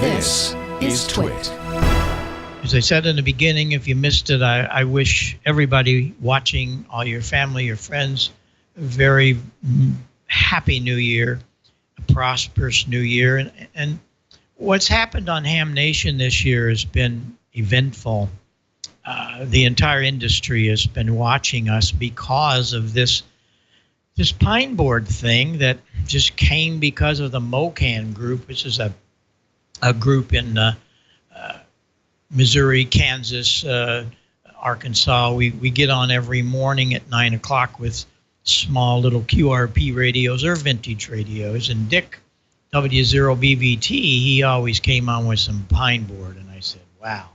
This is Twit. As I said in the beginning, if you missed it, I wish everybody watching, all your family, your friends, a very happy new year, a prosperous new year. And what's happened on Ham Nation this year has been eventful. The entire industry has been watching us because of this pine board thing that just came because of the MOCAN group, which is a group in Missouri, Kansas, Arkansas. We get on every morning at 9 o'clock with small little QRP radios or vintage radios. And Dick W0BVT, he always came on with some pine board. And I said, wow,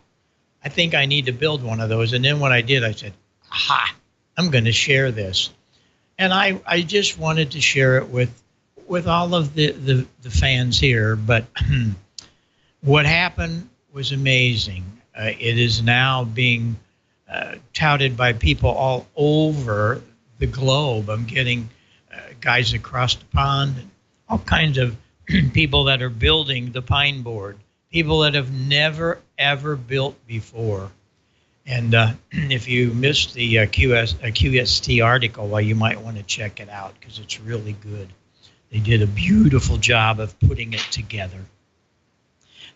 I think I need to build one of those. And then when I did, I said, aha, I'm going to share this. And I just wanted to share it with all of the fans here. But what happened was amazing. It is now being touted by people all over the globe. I'm getting guys across the pond, and all kinds of people that are building the pine board, people that have never, ever built before. And if you missed the QST article, well, you might want to check it out because it's really good. They did a beautiful job of putting it together.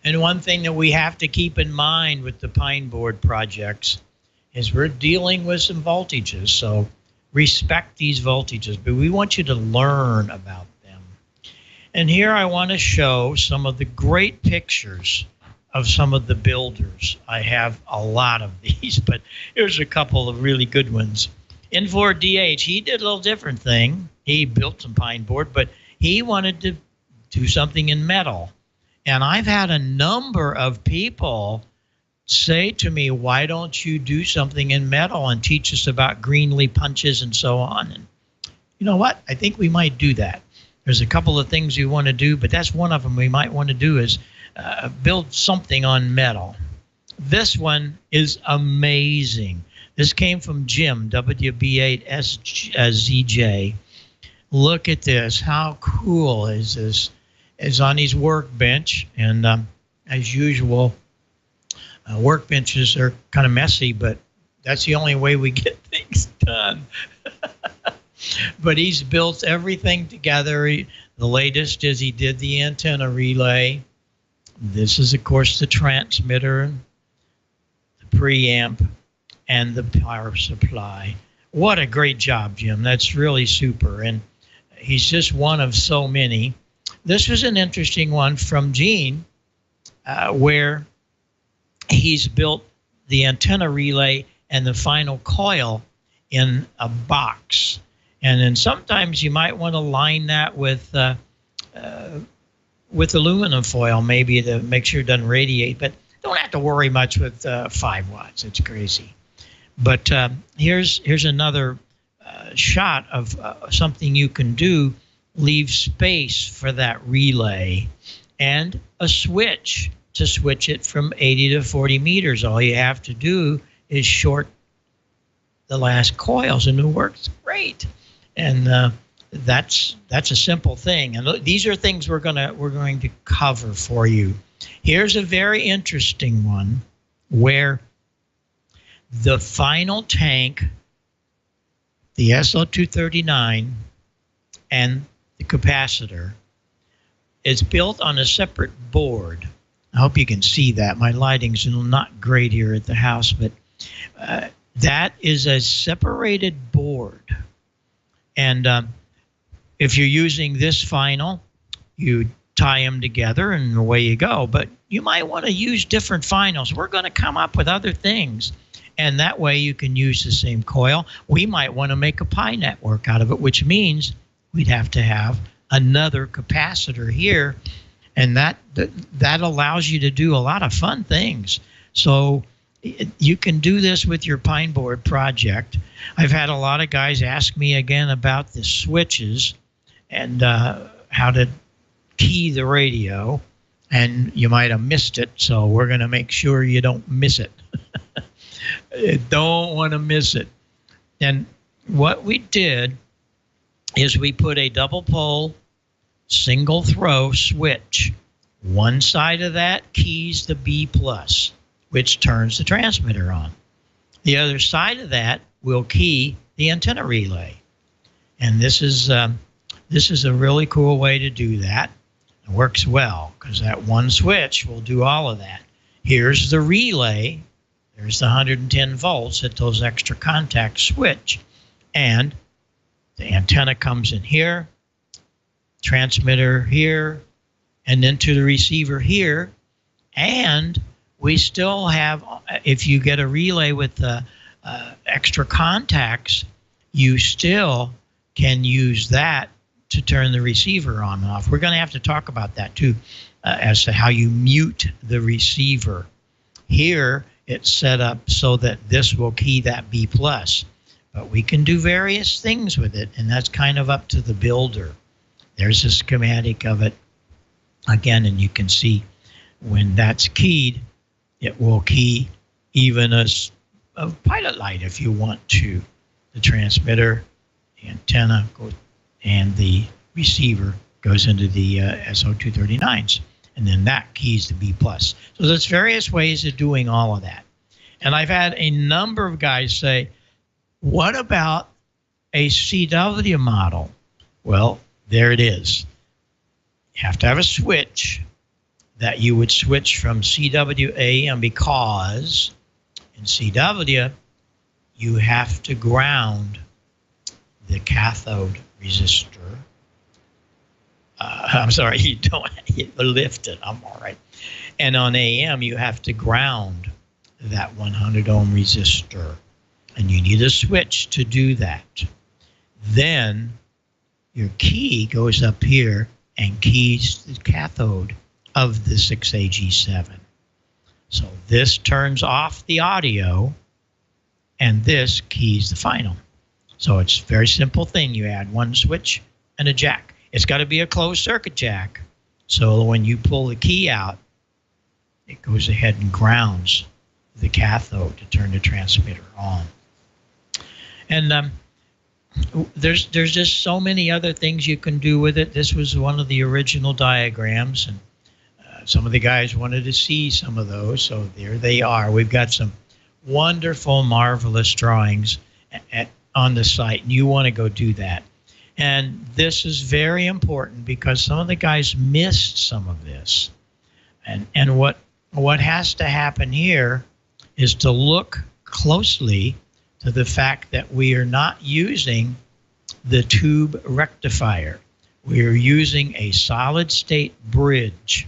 And one thing that we have to keep in mind with the pine board projects is we're dealing with some voltages. So respect these voltages, but we want you to learn about them. And here I want to show some of the great pictures of some of the builders. I have a lot of these, but here's a couple of really good ones. N4DH, he did a little different thing. He built some pine board, but he wanted to do something in metal. And I've had a number of people say to me, why don't you do something in metal and teach us about Greenlee punches and so on? And you know what? I think we might do that. There's a couple of things we want to do, but that's one of them we might want to do is build something on metal. This one is amazing. This came from Jim, WB8SZJ. Look at this. How cool is this? Is on his workbench, and as usual, workbenches are kind of messy, but that's the only way we get things done. But he's built everything together. The latest is he did the antenna relay. This is, of course, the transmitter, the preamp, and the power supply. What a great job, Jim. That's really super, and he's just one of so many. This was an interesting one from Gene, where he's built the antenna relay and the final coil in a box. And then sometimes you might want to line that with aluminum foil, maybe to make sure it doesn't radiate. But don't have to worry much with 5 watts. It's crazy. But here's another shot of something you can do. Leave space for that relay and a switch to switch it from 80 to 40 meters. All you have to do is short the last coils and it works great. And that's a simple thing. And these are things we're going to cover for you. Here's a very interesting one where the final tank, the SL239, and the capacitor is built on a separate board. I hope you can see that. My lighting's not great here at the house, but that is a separated board. And if you're using this final, you tie them together and away you go. But you might want to use different finals. We're going to come up with other things. And that way you can use the same coil. We might want to make a pi network out of it, which means we'd have to have another capacitor here, and that allows you to do a lot of fun things. So you can do this with your pine board project. I've had a lot of guys ask me again about the switches and how to key the radio, and you might have missed it, so we're going to make sure you don't miss it. Don't want to miss it. And what we did is we put a double pole, single throw switch One side of that keys the B plus, which turns the transmitter on. The other side of that will key the antenna relay. And this is a really cool way to do that. It works well because that one switch will do all of that. Here's the relay. There's the 110 volts at those extra contacts switch. And the antenna comes in here, transmitter here, and then to the receiver here. And we still have, if you get a relay with the extra contacts, you still can use that to turn the receiver on and off. We're going to have to talk about that too, as to how you mute the receiver. Here, it's set up so that this will key that B plus, but we can do various things with it, and that's kind of up to the builder. There's a schematic of it again, and you can see when that's keyed, it will key even a pilot light if you want to. The transmitter, the antenna, and the receiver goes into the SO239s, and then that keys the B plus. So there's various ways of doing all of that. And I've had a number of guys say, what about a CW model? Well, there it is. You have to have a switch that you would switch from CW AM, because in CW you have to ground the cathode resistor. I'm sorry, you don't lift it. I'm all right. And on AM, you have to ground that 100 ohm resistor, and you need a switch to do that. Then your key goes up here and keys the cathode of the 6AG7. So this turns off the audio, and this keys the final. So it's a very simple thing. You add one switch and a jack. It's got to be a closed circuit jack. So when you pull the key out, it goes ahead and grounds the cathode to turn the transmitter on. And there's just so many other things you can do with it. This was one of the original diagrams, and some of the guys wanted to see some of those, so there they are. We've got some wonderful, marvelous drawings on the site, and you want to go do that. And this is very important because some of the guys missed some of this. And what has to happen here is to look closely to the fact that we are not using the tube rectifier. We are using a solid state bridge,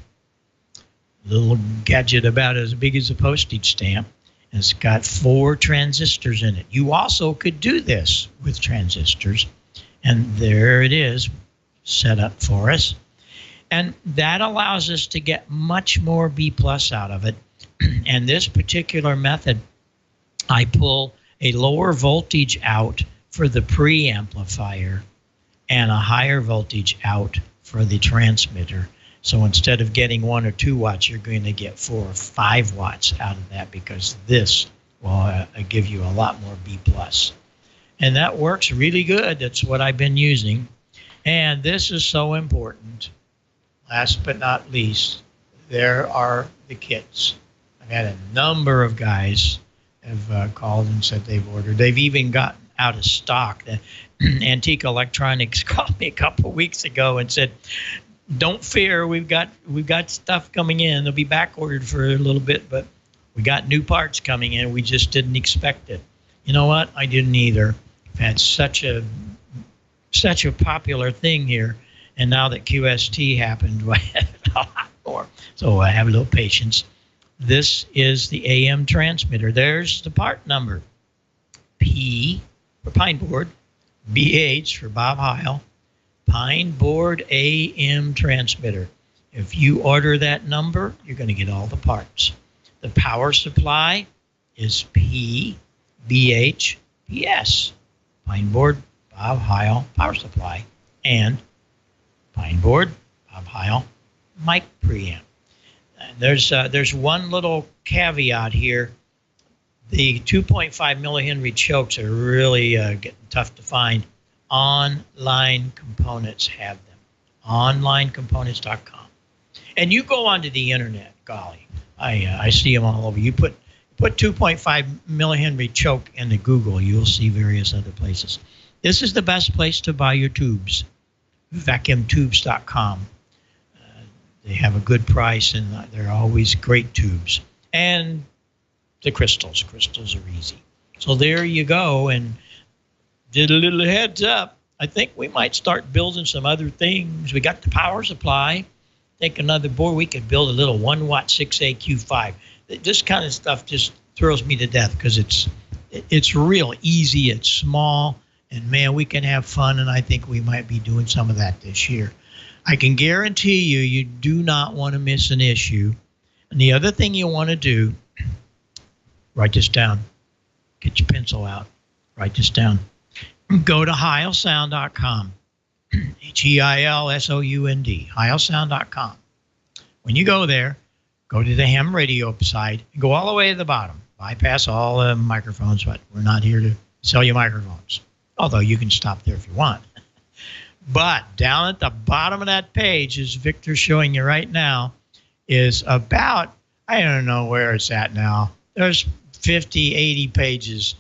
little gadget about as big as a postage stamp, and it's got 4 transistors in it. You also could do this with transistors, and there it is set up for us. And that allows us to get much more B plus out of it. And this particular method, I pull a lower voltage out for the preamplifier and a higher voltage out for the transmitter. So instead of getting 1 or 2 watts, you're going to get 4 or 5 watts out of that, because this will give you a lot more B plus. And that works really good. That's what I've been using. And this is so important. Last but not least, there are the kits. I've had a number of guys have called and said they've ordered. They've even gotten out of stock. Antique Electronics called me a couple of weeks ago and said, don't fear, we've got stuff coming in. They'll be back ordered for a little bit, but we got new parts coming in. We just didn't expect it. You know what? I didn't either. I've had such a popular thing here, and now that QST happened, I had a lot more. So I have a little patience. This is the AM transmitter. There's the part number. P for Pine Board, BH for Bob Heil, Pine Board AM transmitter. If you order that number, you're going to get all the parts. The power supply is P, BH, PS. Pine Board, Bob Heil power supply, and Pine Board, Bob Heil mic preamp. There's one little caveat here. The 2.5 millihenry chokes are really getting tough to find. Online Components have them. Onlinecomponents.com. And you go onto the internet, golly, I see them all over. You put 2.5 millihenry choke into Google, you'll see various other places. This is the best place to buy your tubes, vacuumtubes.com. They have a good price, and they're always great tubes. And the crystals. Crystals are easy. So there you go, and did a little heads up. I think we might start building some other things. We got the power supply. Take another board. We could build a little 1-watt 6AQ5. This kind of stuff just thrills me to death because it's real easy. It's small, and man, we can have fun. And I think we might be doing some of that this year. I can guarantee you do not want to miss an issue. And the other thing you want to do, write this down. Get your pencil out. Write this down. Go to heilsound.com. HEILSOUND. heilsound.com. When you go there, go to the ham radio side and go all the way to the bottom. Bypass all the microphones, but we're not here to sell you microphones. Although you can stop there if you want. But down at the bottom of that page, as Victor's showing you right now, is about, I don't know where it's at now. There's 50, 80 pages.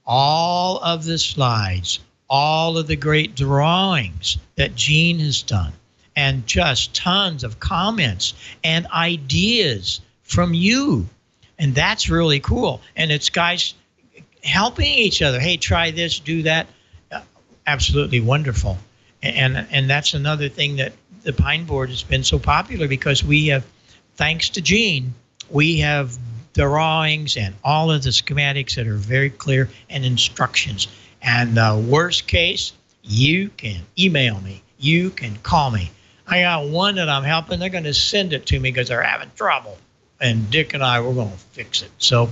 All of the slides, all of the great drawings that Gene has done, and just tons of comments and ideas from you. And that's really cool. And it's guys helping each other. Hey, try this, do that. Absolutely wonderful. And that's another thing that the Pine Board has been so popular because we have, thanks to Gene, we have drawings and all of the schematics that are very clear and instructions. And worst case, you can email me. You can call me. I got one that I'm helping. They're going to send it to me because they're having trouble. And Dick and I, we're going to fix it. So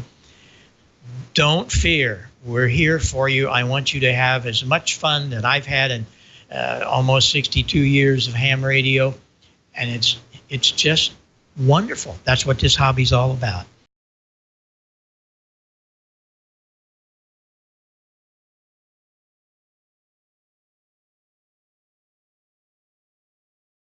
don't fear. We're here for you. I want you to have as much fun that I've had in almost 62 years of ham radio. And it's just wonderful. That's what this hobby's all about.